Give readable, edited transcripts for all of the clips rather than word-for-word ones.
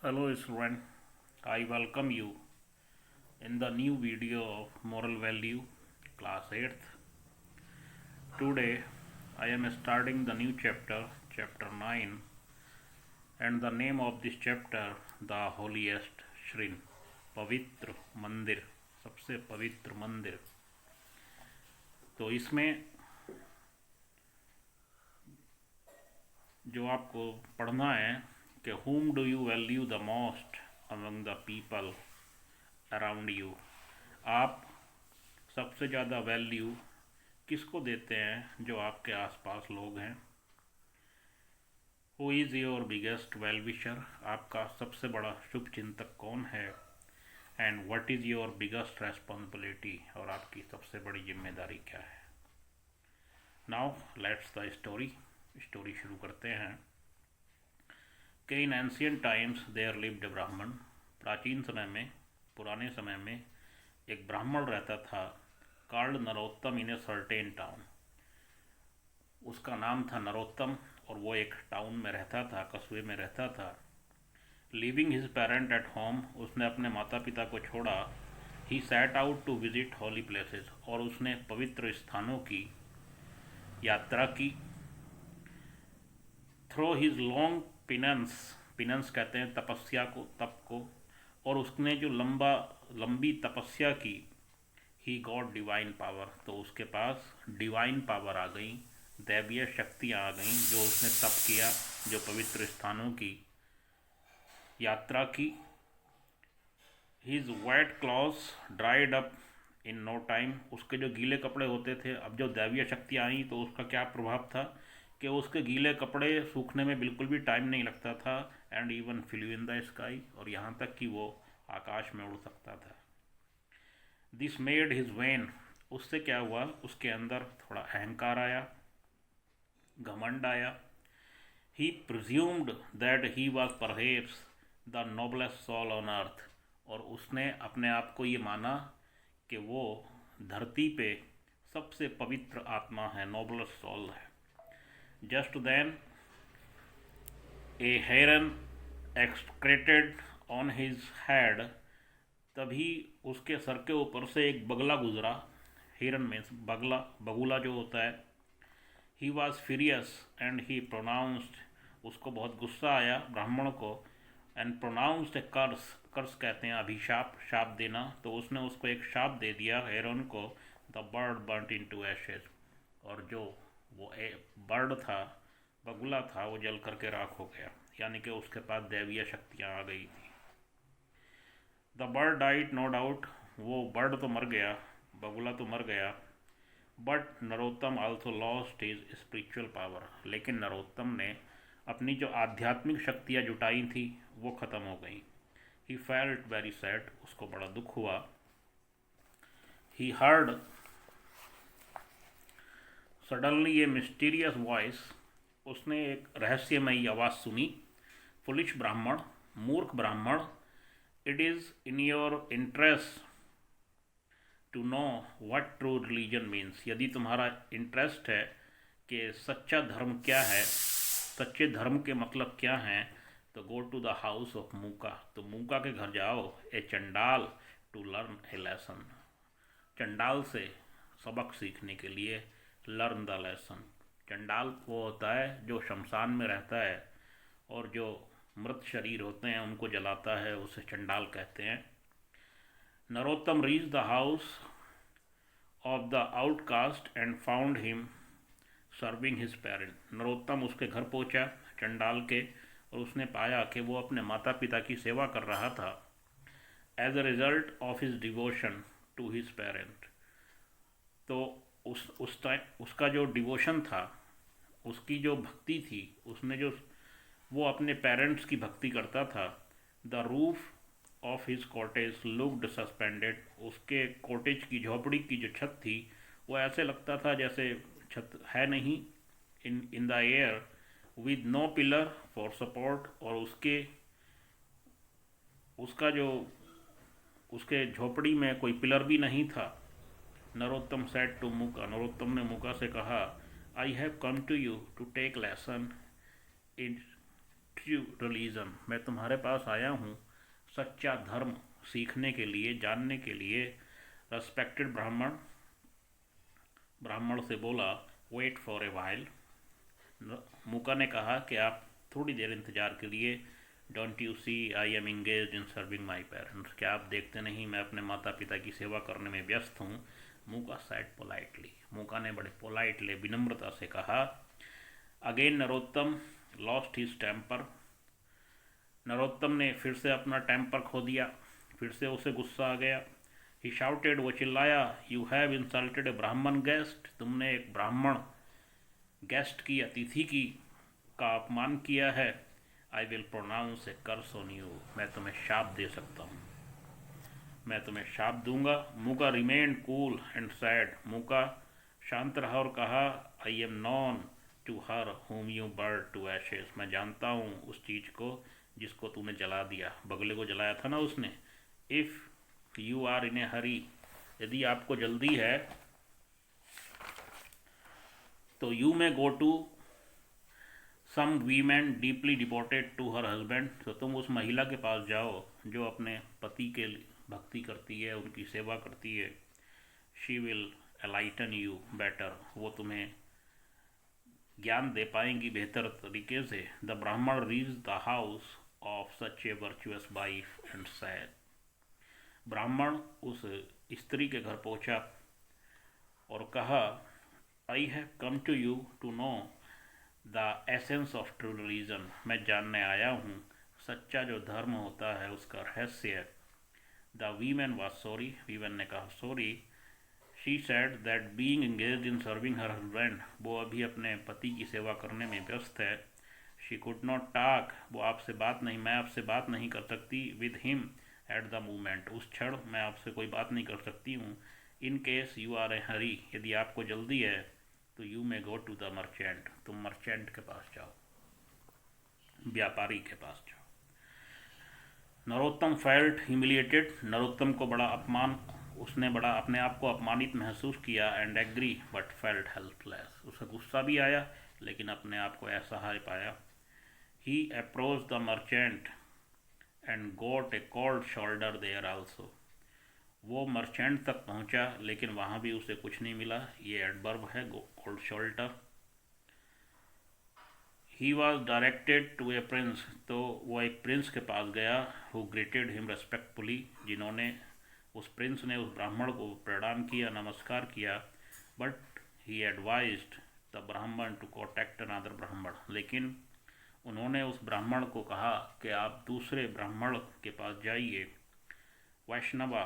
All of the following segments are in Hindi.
Hello student, I welcome you in the new video of moral value class 8th. Today I am starting the new chapter 9, and the name of this chapter the holiest shrine, पवित्र मंदिर, सबसे पवित्र मंदिर। तो इसमें जो आपको पढ़ना है कि whom do you value the most among the people around you, आप सबसे ज़्यादा वैल्यू किसको देते हैं जो आपके आसपास लोग हैं। Who is your biggest well wisher, आपका सबसे बड़ा शुभ चिंतक कौन है। And what is your biggest responsibility, और आपकी सबसे बड़ी जिम्मेदारी क्या है। नाउ लेट्स द स्टोरी शुरू करते हैं कि in ancient times there lived Brahmin, प्राचीन समय में, पुराने समय में एक ब्राह्मण रहता था, called Narottam in a certain town. उसका नाम था नरोत्तम और वो एक टाउन में रहता था, कस्बे में रहता था। Living his parent at home, उसने अपने माता पिता को छोड़ा। He set out to visit holy places, और उसने पवित्र स्थानों की यात्रा की। थ्रो हिज लॉन्ग पिनेंस कहते हैं तपस्या को, तप को, और उसने जो लंबी तपस्या की, ही गॉट डिवाइन पावर, तो उसके पास डिवाइन पावर आ गई, दैवीय शक्तियाँ आ गईं, जो उसने तप किया, जो पवित्र स्थानों की यात्रा की। His wet clothes dried up in no time, उसके जो गीले कपड़े होते थे, अब जो दैवीय शक्तियाँ आई तो उसका क्या प्रभाव था कि उसके गीले कपड़े सूखने में बिल्कुल भी टाइम नहीं लगता था। And even flu in the sky, और यहाँ तक कि वो आकाश में उड़ सकता था। दिस मेड हिज वेन, उससे क्या हुआ, उसके अंदर थोड़ा अहंकार आया, घमंड आया। He presumed that he was perhaps the noblest soul on earth, और उसने अपने आप को ये माना कि वो धरती पे सबसे पवित्र आत्मा है, नोबलेस्ट सोल है। Just then a heron excreted on his head, तभी उसके सर के ऊपर से एक बगला गुजरा। हिरन मीन्स बगला, बगुला जो होता है। He was furious and he pronounced, उसको बहुत गुस्सा आया ब्राह्मण को। एंड प्रोनाउंस्ड ए कर्स, कर्स कहते हैं अभिशाप, शाप देना, तो उसने उसको एक शाप दे दिया हेरन को। द बर्ड बर्nt इनटू एशेज, और जो वो बर्ड था, बगुला था, वो जल करके राख हो गया, यानी कि उसके पास दैवीय शक्तियाँ आ गई थी। The bird died no doubt, वो बर्ड तो मर गया, बगुला तो मर गया। But Narottam also lost his spiritual power, लेकिन नरोत्तम ने अपनी जो आध्यात्मिक शक्तियाँ जुटाई थी वो ख़त्म हो गई। ही फेल्ट वेरी सैड, उसको बड़ा दुख हुआ। He heard suddenly a mysterious voice, उसने एक रहस्यमयी आवाज़ सुनी। फुलिश ब्राह्मण, मूर्ख ब्राह्मण, it is in your interest to know what true religion means, यदि तुम्हारा इंटरेस्ट है कि सच्चा धर्म क्या है, सच्चे धर्म के मतलब क्या हैं, तो go to the house of Mooka, तो मूका के घर जाओ। ए चंडाल टू लर्न ए लेसन, चंडाल से सबक सीखने के लिए, लर्न द लेसन। चंडाल वो होता है जो शमशान में रहता है और जो मृत शरीर होते हैं उनको जलाता है, उसे चंडाल कहते हैं। Narottam reach the house of the outcast and found him serving his parent, Narottam उसके घर पहुंचा, चंडाल के, और उसने पाया कि वो अपने माता पिता की सेवा कर रहा था। As a result of his devotion to his parent, तो उस टाइम उसका जो डिवोशन था, उसकी जो भक्ति थी, उसने जो वो अपने पेरेंट्स की भक्ति करता था। The roof of his cottage looked suspended, उसके कॉटेज की, झोपड़ी की जो छत थी, वो ऐसे लगता था जैसे छत है नहीं, in the air, with no pillar for support, और उसका जो उसके झोपड़ी में कोई पिलर भी नहीं था। नरोत्तम सेड टू मूका, नरोत्तम ने मूका से कहा, I have come to you to take lesson in true religion, मैं तुम्हारे पास आया हूँ सच्चा धर्म सीखने के लिए, जानने के लिए। रेस्पेक्टेड ब्राह्मण, ब्राह्मण से बोला, वेट फॉर ए वाइल। मूका ने कहा कि आप थोड़ी देर इंतज़ार के लिए। Don't you see I am engage in serving my parents, क्या आप देखते नहीं मैं अपने माता पिता की सेवा करने में व्यस्त हूँ। मूका सेड पोलाइटली, मूका ने बड़े पोलाइटली विनम्रता से कहा। Again Narottam lost his temper, Narottam ने फिर से अपना टेम्पर खो दिया, फिर से उसे गुस्सा आ गया। ही शाउटेड, वो चिल्लाया, यू हैव इंसल्टेड ए ब्राह्मण गेस्ट, तुमने एक ब्राह्मण गेस्ट की, अतिथि की का अपमान किया है। I will pronounce a curse on you, मैं तुम्हें शाप दे सकता हूँ, मैं तुम्हें शाप दूंगा। Mooka remain cool and said, Mooka शांत रहा और कहा, I am known to her home you burn to ashes, मैं जानता हूँ उस चीज़ को जिसको तूने जला दिया, बगले को जलाया था ना उसने। If you are in a hurry, यदि आपको जल्दी है तो you may go to some women deeply डिपोटेड टू हर हस्बैंड, तो तुम उस महिला के पास जाओ जो अपने पति के भक्ति करती है, उनकी सेवा करती है। शी विल एलाइटन यू बेटर, वो तुम्हें ज्ञान दे पाएंगी बेहतर तरीके से। The Brahmin reach the house of such a virtuous wife and said, ब्राह्मण उस स्त्री के घर पहुंचा और कहा, I have come to you to know the essence of true religion, मैं जानने आया हूँ सच्चा जो धर्म होता है उसका रहस्य। The women was sorry, women ने कहा sorry. She said that being engaged in serving her husband, वो अभी अपने पति की सेवा करने में व्यस्त है। शी कुड नॉट टॉक, वो आपसे बात नहीं, मैं आपसे बात नहीं कर सकती with him at the moment, उस क्षण मैं आपसे कोई बात नहीं कर सकती हूँ। In case you are a hurry, यदि आपको जल्दी है तो you may go to the merchant, तुम मर्चेंट के पास जाओ, व्यापारी के पास जाओ। नरोत्तम फेल्ट ह्यूमिलिएटेड, नरोत्तम को बड़ा अपमान, उसने बड़ा अपने आप को अपमानित महसूस किया। And agree but felt helpless, उसे गुस्सा भी आया लेकिन अपने आप को असहाय पाया। He approach the merchant and got a cold shoulder there also, वो मर्चेंट तक पहुंचा लेकिन वहाँ भी उसे कुछ नहीं मिला, ये एडवर्ब है cold shoulder. He was directed to a prince, तो वो एक प्रिंस के पास गया। हु ग्रेटेड हिम रेस्पेक्टफुली, जिन्होंने उस प्रिंस ने उस ब्राह्मण को प्रणाम किया, नमस्कार किया। बट ही एडवाइज्ड द ब्राह्मण टू कॉन्टैक्ट अनदर ब्राह्मण, लेकिन उन्होंने उस ब्राह्मण को कहा कि आप दूसरे ब्राह्मण के पास जाइए। वैष्णवा,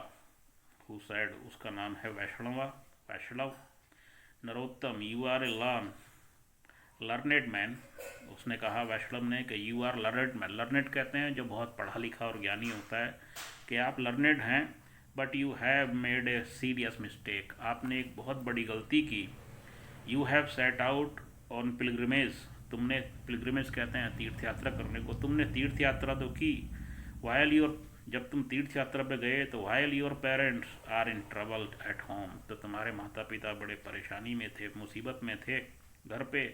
हु सैड, उसका नाम है Vaishnava, Vaishnav. Narottam, you are a learned man, उसने कहा वैष्णव ने कि you are learned man, learned कहते हैं जो बहुत पढ़ा लिखा और ज्ञानी होता है, कि आप लर्नेड हैं, but you have made a serious mistake, आपने एक बहुत बड़ी गलती की। You have set out on pilgrimage, तुमने, पिलग्रिमेज कहते हैं तीर्थ यात्रा करने को, तुमने तीर्थ यात्रा तो की। वाइल योर, जब तुम तीर्थ यात्रा पे गए तो while your parents are in trouble at home, तो तुम्हारे माता पिता बड़े परेशानी में थे, मुसीबत में थे घर पे।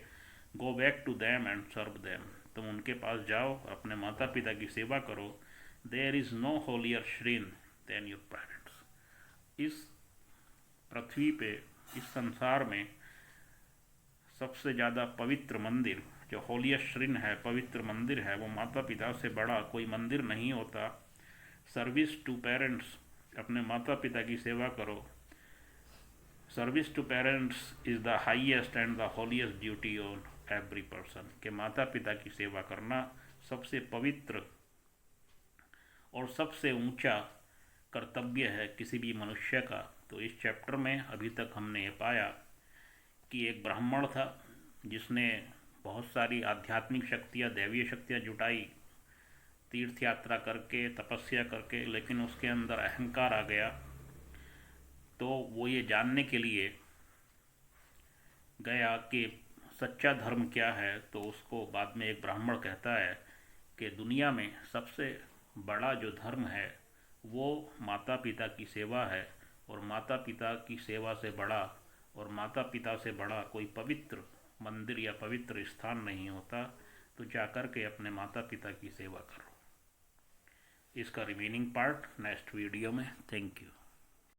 Go back to them and serve them, तुम उनके पास जाओ, अपने माता पिता की सेवा करो। There is no holier shrine than your parents, इस पृथ्वी पे, इस संसार में सबसे ज़्यादा पवित्र मंदिर, जो होलियर श्रीन है, पवित्र मंदिर है, वो माता पिता से बड़ा कोई मंदिर नहीं होता। सर्विस टू पेरेंट्स, अपने माता पिता की सेवा करो। Service to parents is the highest and the holiest duty on every person, के माता पिता की सेवा करना सबसे पवित्र और सबसे ऊंचा कर्तव्य है किसी भी मनुष्य का। तो इस चैप्टर में अभी तक हमने ये पाया कि एक ब्राह्मण था जिसने बहुत सारी आध्यात्मिक शक्तियाँ, दैवीय शक्तियाँ जुटाई, तीर्थ यात्रा करके, तपस्या करके, लेकिन उसके अंदर अहंकार आ गया। तो वो ये जानने के लिए गया कि सच्चा धर्म क्या है, तो उसको बाद में एक ब्राह्मण कहता है कि दुनिया में सबसे बड़ा जो धर्म है वो माता पिता की सेवा है, और माता पिता की सेवा से बड़ा और माता पिता से बड़ा कोई पवित्र मंदिर या पवित्र स्थान नहीं होता। तो जाकर के अपने माता पिता की सेवा करो। इसका रिमेनिंग पार्ट नेक्स्ट वीडियो में। Thank you.